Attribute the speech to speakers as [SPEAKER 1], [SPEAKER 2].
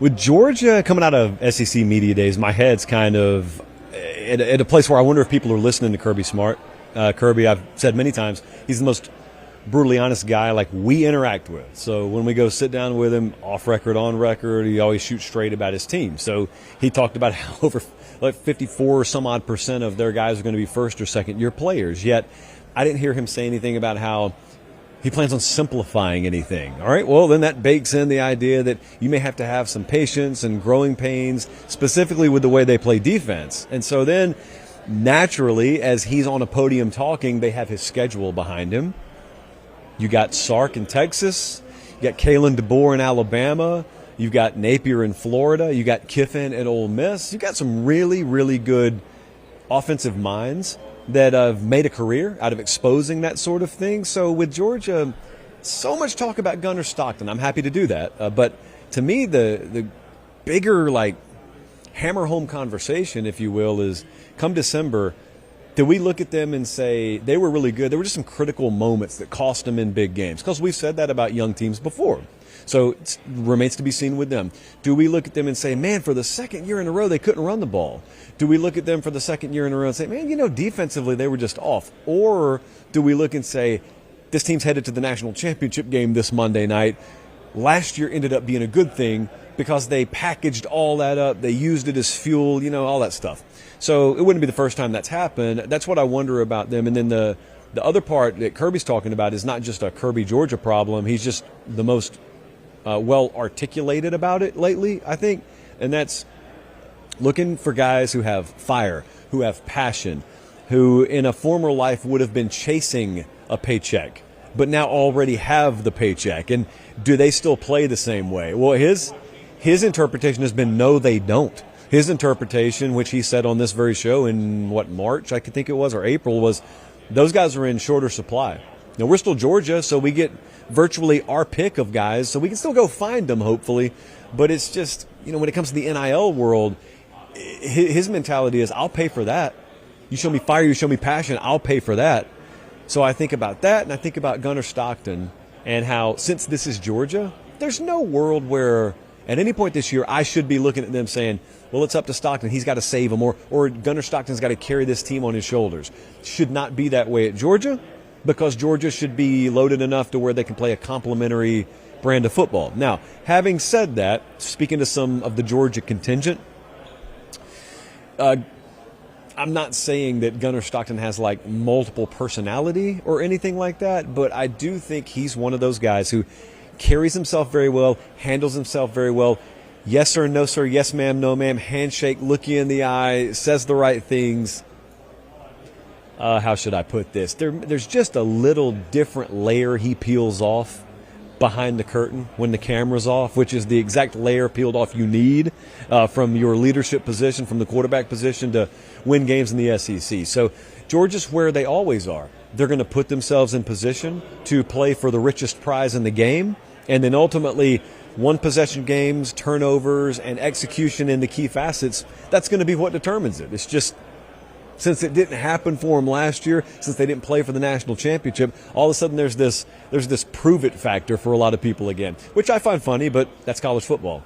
[SPEAKER 1] With Georgia coming out of SEC Media Days, my head's kind of at a place where I wonder if people are listening to Kirby Smart. Kirby, I've said many times, he's the most brutally honest guy like we interact with. So when we go sit down with him, off record, on record, he always shoots straight about his team. So he talked about how over like 54 or some odd % of their guys are going to be first or second year players. Yet I didn't hear him say anything about how he plans on simplifying anything. All right, well, then that bakes in the idea that you may have to have some patience and growing pains, specifically with the way they play defense. And so then, naturally, as he's on a podium talking, they have his schedule behind him. You got Sark in Texas. You got Kalen DeBoer in Alabama. You've got Napier in Florida. You got Kiffin at Ole Miss. You got some really, really good offensive minds that have made a career out of exposing that sort of thing. So with Georgia, so much talk about Gunnar Stockton. I'm happy to do that. But to me, the bigger, like, hammer home conversation, if you will, is come December, do we look at them and say they were really good? There were just some critical moments that cost them in big games, because we've said that about young teams before. So it remains to be seen with them. Do we look at them and say, man, for the second year in a row, they couldn't run the ball? Do we look at them for the second year in a row and say, man, defensively, they were just off? Or do we look and say, this team's headed to the national championship game this Monday night. Last year ended up being a good thing because they packaged all that up. They used it as fuel, all that stuff. So it wouldn't be the first time that's happened. That's what I wonder about them. And then the other part that Kirby's talking about is not just a Kirby, Georgia problem. He's just the most well articulated about it lately, I think. And that's looking for guys who have fire, who have passion, who in a former life would have been chasing a paycheck, but now already have the paycheck. And do they still play the same way? Well, his interpretation has been no, they don't. His interpretation, which he said on this very show in, March, I could think it was, or April, was those guys are in shorter supply. Now, we're still Georgia, so we get virtually our pick of guys, so we can still go find them, hopefully. But it's just, when it comes to the NIL world, his mentality is, I'll pay for that. You show me fire, you show me passion, I'll pay for that. So I think about that, and I think about Gunnar Stockton and how, since this is Georgia, there's no world where at any point this year I should be looking at them saying, well, it's up to Stockton. He's got to save them, or Gunnar Stockton's got to carry this team on his shoulders. Should not be that way at Georgia, because Georgia should be loaded enough to where they can play a complementary brand of football. Now, having said that, speaking to some of the Georgia contingent, I'm not saying that Gunnar Stockton has like multiple personality or anything like that, but I do think he's one of those guys who carries himself very well, handles himself very well. Yes, sir, no, sir, yes, ma'am, no, ma'am, handshake, look you in the eye, says the right things. How should I put this? There's just a little different layer he peels off behind the curtain when the camera's off, which is the exact layer peeled off you need from your leadership position, from the quarterback position to win games in the SEC. So Georgia's where they always are. They're going to put themselves in position to play for the richest prize in the game, and then ultimately one-possession games, turnovers, and execution in the key facets, that's going to be what determines it. It's just, since it didn't happen for them last year, since they didn't play for the national championship, all of a sudden there's this prove-it factor for a lot of people again, which I find funny, but that's college football.